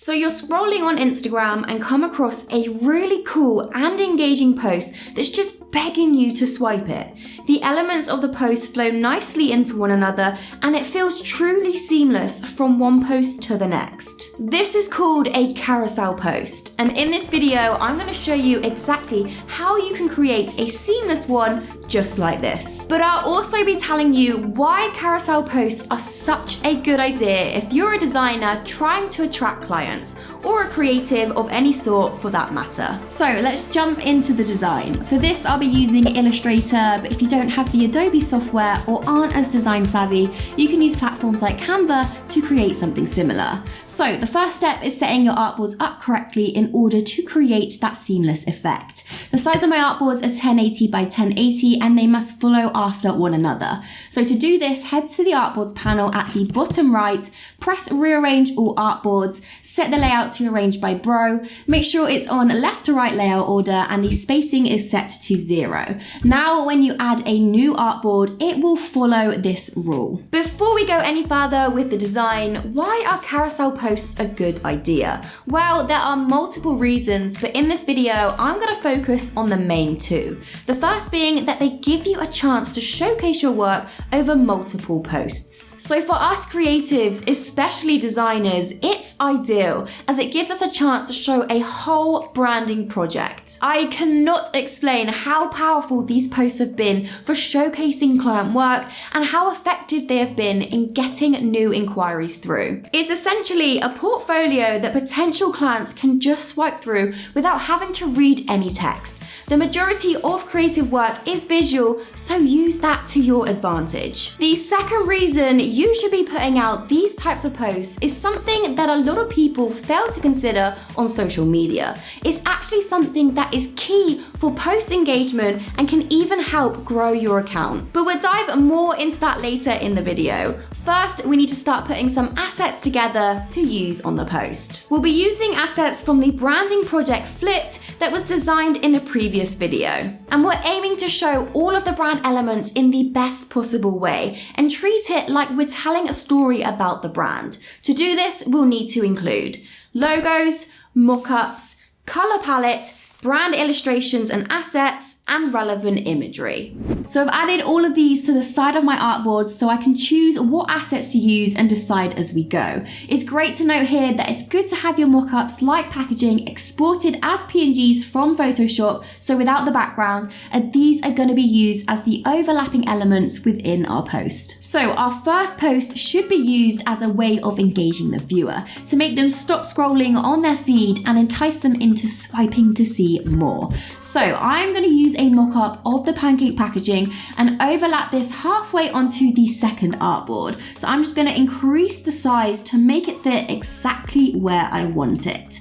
So you're scrolling on Instagram and come across a really cool and engaging post that's just begging you to swipe it. The elements of the post flow nicely into one another and it feels truly seamless from one post to the next. This is called a carousel post, and in this video I'm going to show you exactly how you can create a seamless one just like this. But I'll also be telling you why carousel posts are such a good idea if you're a designer trying to attract clients, or a creative of any sort for that matter. So let's jump into the design. For this I'll be using Illustrator, but if you don't have the Adobe software or aren't as design savvy, you can use platforms like Canva to create something similar. So the first step is setting your artboards up correctly in order to create that seamless effect. The size of my artboards are 1080 by 1080 and they must follow after one another. So to do this, head to the artboards panel at the bottom right, press rearrange all artboards, set the layout to arrange by bro, make sure it's on left to right layout order and the spacing is set to 0. Now when you add a new artboard, it will follow this rule. Before we go any further with the design, why are carousel posts a good idea? Well, there are multiple reasons, but in this video I'm going to focus on the main two. The first being that they give you a chance to showcase your work over multiple posts. So for us creatives, especially designers, it's ideal as it gives us a chance to show a whole branding project. I cannot explain how powerful these posts have been for showcasing client work and how effective they have been in getting new inquiries through. It's essentially a portfolio that potential clients can just swipe through without having to read any text. The majority of creative work is visual, so use that to your advantage. The second reason you should be putting out these types of posts is something that a lot of people fail to consider on social media. It's actually something that is key for post engagement and can even help grow your account. But we'll dive more into that later in the video. First, we need to start putting some assets together to use on the post. We'll be using assets from the branding project Flipped that was designed in a previous video. And we're aiming to show all of the brand elements in the best possible way and treat it like we're telling a story about the brand. To do this, we'll need to include logos, mock-ups, color palette, brand illustrations and assets, and relevant imagery. So I've added all of these to the side of my artboard so I can choose what assets to use and decide as we go. It's great to note here that it's good to have your mockups like packaging exported as PNGs from Photoshop, so without the backgrounds, and these are going to be used as the overlapping elements within our post. So our first post should be used as a way of engaging the viewer, to make them stop scrolling on their feed and entice them into swiping to see more. So I'm going to use a mock-up of the pancake packaging and overlap this halfway onto the second artboard. So I'm just going to increase the size to make it fit exactly where I want it.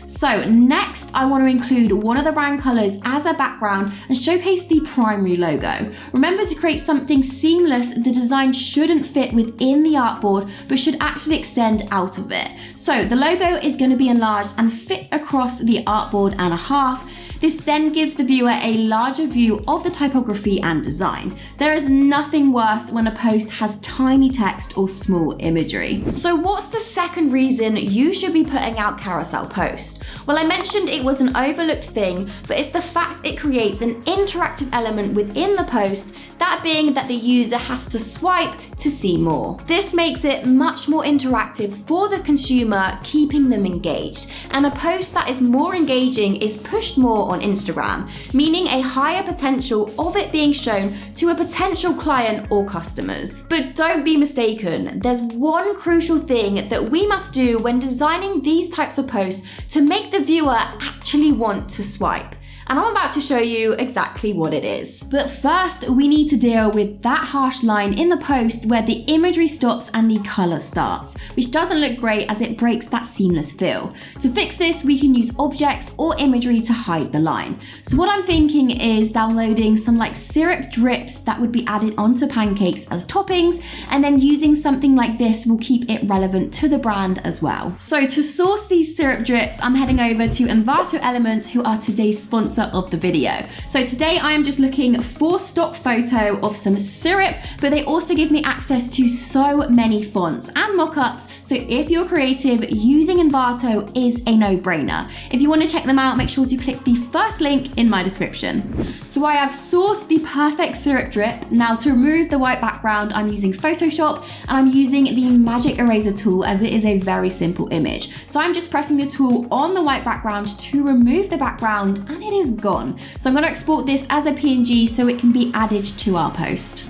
So next, I want to include one of the brand colors as a background and showcase the primary logo. Remember, to create something seamless, the design shouldn't fit within the artboard, but should actually extend out of it. So the logo is going to be enlarged and fit across the artboard and a half. This then gives the viewer a larger view of the typography and design. There is nothing worse when a post has tiny text or small imagery. So what's the second reason you should be putting out carousel posts? Well, I mentioned it was an overlooked thing, but it's the fact it creates an interactive element within the post, that being that the user has to swipe to see more. This makes it much more interactive for the consumer, keeping them engaged. And a post that is more engaging is pushed more on Instagram, meaning a higher potential of it being shown to a potential client or customers. But don't be mistaken, there's one crucial thing that we must do when designing these types of posts to make the viewer actually want to swipe. And I'm about to show you exactly what it is. But first, we need to deal with that harsh line in the post where the imagery stops and the color starts, which doesn't look great as it breaks that seamless feel. To fix this, we can use objects or imagery to hide the line. So what I'm thinking is downloading some like syrup drips that would be added onto pancakes as toppings, and then using something like this will keep it relevant to the brand as well. So to source these syrup drips, I'm heading over to Envato Elements, who are today's sponsor sponsor of the video. So today I am just looking for stock photo of some syrup, but they also give me access to so many fonts and mock-ups. So if you're creative, using Envato is a no-brainer. If you want to check them out, make sure to click the first link in my description. So I have sourced the perfect syrup drip. Now to remove the white background, I'm using Photoshop and I'm using the magic eraser tool as it is a very simple image. So I'm just pressing the tool on the white background to remove the background and it is gone. So I'm going to export this as a PNG so it can be added to our post.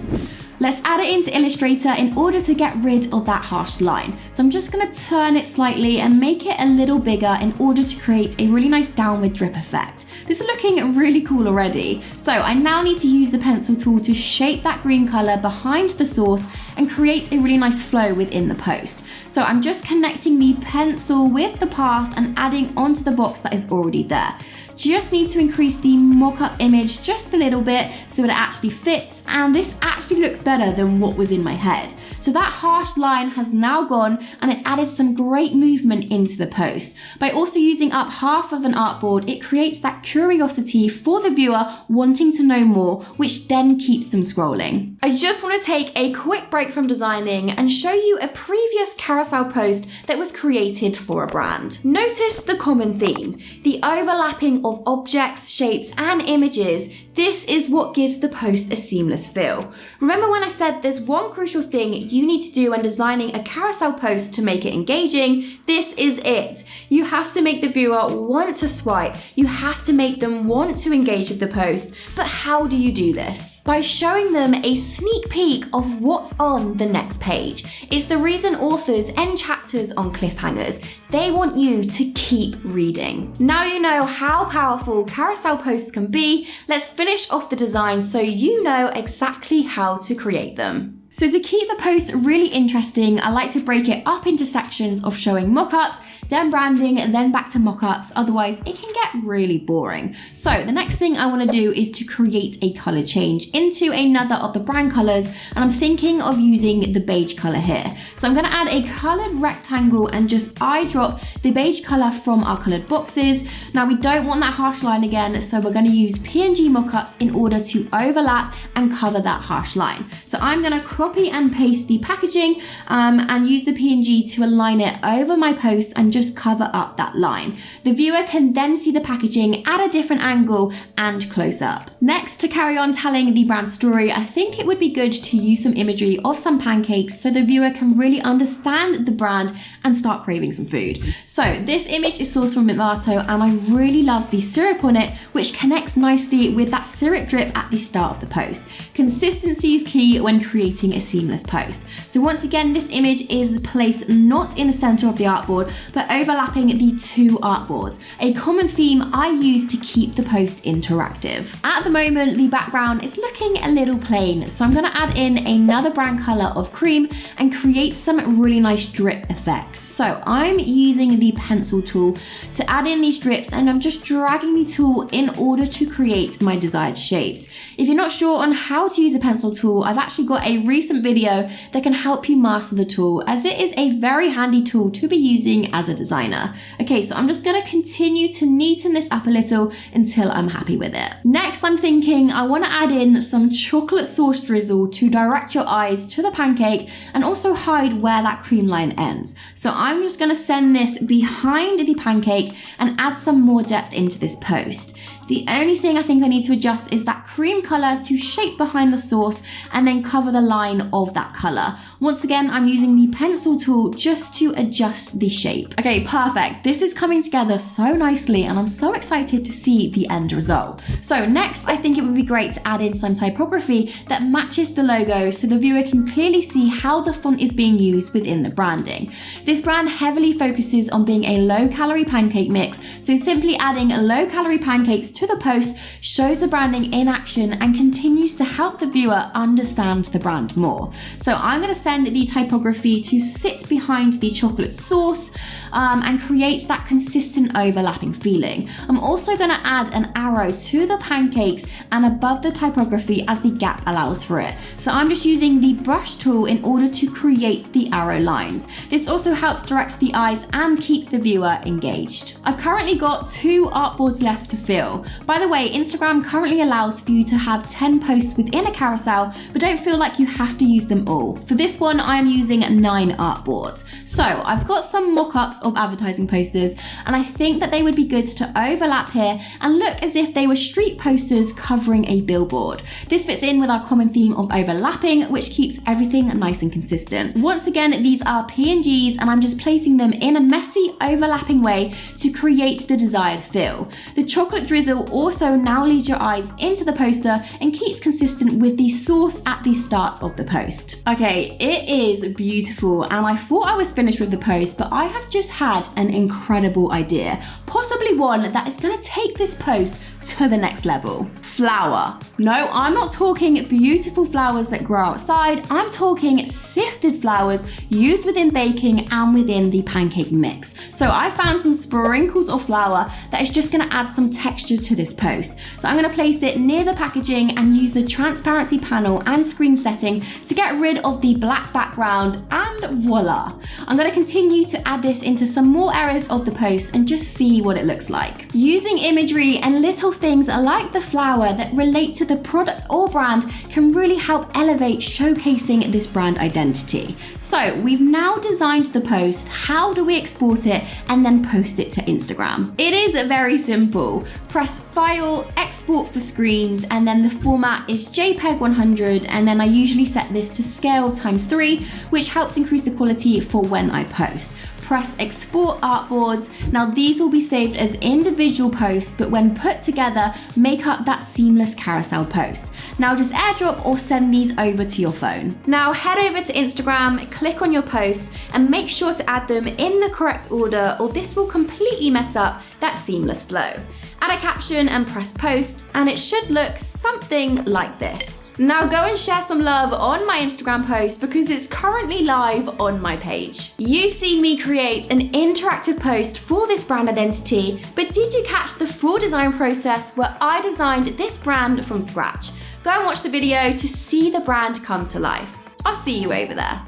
Let's add it into Illustrator in order to get rid of that harsh line. So I'm just going to turn it slightly and make it a little bigger in order to create a really nice downward drip effect. This is looking really cool already. So I now need to use the pencil tool to shape that green color behind the source and create a really nice flow within the post. So I'm just connecting the pencil with the path and adding onto the box that is already there. Just need to increase the mock-up image just a little bit so it actually fits, and this actually looks better than what was in my head. So that harsh line has now gone and it's added some great movement into the post. By also using up half of an artboard, it creates that curiosity for the viewer wanting to know more, which then keeps them scrolling. I just want to take a quick break from designing and show you a previous carousel post that was created for a brand. Notice the common theme, the overlapping of objects, shapes, and images. This is what gives the post a seamless feel. Remember when I said there's one crucial thing you need to do when designing a carousel post to make it engaging? This is it. You have to make the viewer want to swipe. You have to make them want to engage with the post. But how do you do this? By showing them a sneak peek of what's on the next page. It's the reason authors end chapters on cliffhangers. They want you to keep reading. Now you know how powerful carousel posts can be. Let's finish off the design so you know exactly how to create them. So to keep the post really interesting, I like to break it up into sections of showing mock-ups, then branding, and then back to mock-ups. Otherwise, it can get really boring. So the next thing I want to do is to create a color change into another of the brand colors, and I'm thinking of using the beige color here. So I'm going to add a colored rectangle and just eyedrop the beige color from our colored boxes. Now we don't want that harsh line again, so we're going to use PNG mock-ups in order to overlap and cover that harsh line. So I'm going to copy and paste the packaging and use the PNG to align it over my post and just cover up that line. The viewer can then see the packaging at a different angle and close up. Next, to carry on telling the brand story, I think it would be good to use some imagery of some pancakes so the viewer can really understand the brand and start craving some food. So this image is sourced from Envato and I really love the syrup on it, which connects nicely with that syrup drip at the start of the post. Consistency is key when creating a seamless post. So once again, this image is placed not in the center of the artboard, but overlapping the two artboards, a common theme I use to keep the post interactive. At the moment, the background is looking a little plain, so I'm going to add in another brand color of cream and create some really nice drip effects. So I'm using the pencil tool to add in these drips and I'm just dragging the tool in order to create my desired shapes. If you're not sure on how to use a pencil tool, I've actually got a recent video that can help you master the tool, as it is a very handy tool to be using as a designer. Okay, so I'm just going to continue to neaten this up a little until I'm happy with it. Next, I'm thinking I want to add in some chocolate sauce drizzle to direct your eyes to the pancake and also hide where that cream line ends. So I'm just going to send this behind the pancake and add some more depth into this post. The only thing I think I need to adjust is that cream color to shape behind the sauce and then cover the line of that color. Once again, I'm using the pencil tool just to adjust the shape. Okay, perfect. This is coming together so nicely and I'm so excited to see the end result. So next, I think it would be great to add in some typography that matches the logo so the viewer can clearly see how the font is being used within the branding. This brand heavily focuses on being a low-calorie pancake mix, so simply adding low-calorie pancakes to the post shows the branding in action and continues to help the viewer understand the brand want more. So I'm going to send the typography to sit behind the chocolate sauce and create that consistent overlapping feeling. I'm also going to add an arrow to the pancakes and above the typography as the gap allows for it. So I'm just using the brush tool in order to create the arrow lines. This also helps direct the eyes and keeps the viewer engaged. I've currently got 2 artboards left to fill. By the way, Instagram currently allows for you to have 10 posts within a carousel, but don't feel like you have to use them all. For this one, I am using 9 artboards. So I've got some mock-ups of advertising posters, and I think that they would be good to overlap here and look as if they were street posters covering a billboard. This fits in with our common theme of overlapping, which keeps everything nice and consistent. Once again, these are PNGs and I'm just placing them in a messy overlapping way to create the desired feel. The chocolate drizzle also now leads your eyes into the poster and keeps consistent with the sauce at the start of the post. Okay, it is beautiful and I thought I was finished with the post, but I have just had an incredible idea, possibly one that is going to take this post to the next level. Flour. No, I'm not talking beautiful flowers that grow outside. I'm talking sifted flowers used within baking and within the pancake mix. So I found some sprinkles of flour that is just going to add some texture to this post. So I'm going to place it near the packaging and use the transparency panel and screen setting to get rid of the black background, and voila. I'm going to continue to add this into some more areas of the post and just see what it looks like. Using imagery and little things like the flower that relate to the product or brand can really help elevate showcasing this brand identity. So we've now designed the post. How do we export it and then post it to Instagram? It is very simple. Press File, Export for Screens, and then the format is JPEG 100, and then I usually set this to scale ×3, which helps increase the quality for when I post. Press Export Artboards. Now these will be saved as individual posts, but when put together, make up that seamless carousel post. Now just airdrop or send these over to your phone. Now head over to Instagram, click on your posts, and make sure to add them in the correct order, or this will completely mess up that seamless flow. Add a caption and press post, and it should look something like this. Now go and share some love on my Instagram post because it's currently live on my page. You've seen me create an interactive post for this brand identity, but did you catch the full design process where I designed this brand from scratch? Go and watch the video to see the brand come to life. I'll see you over there.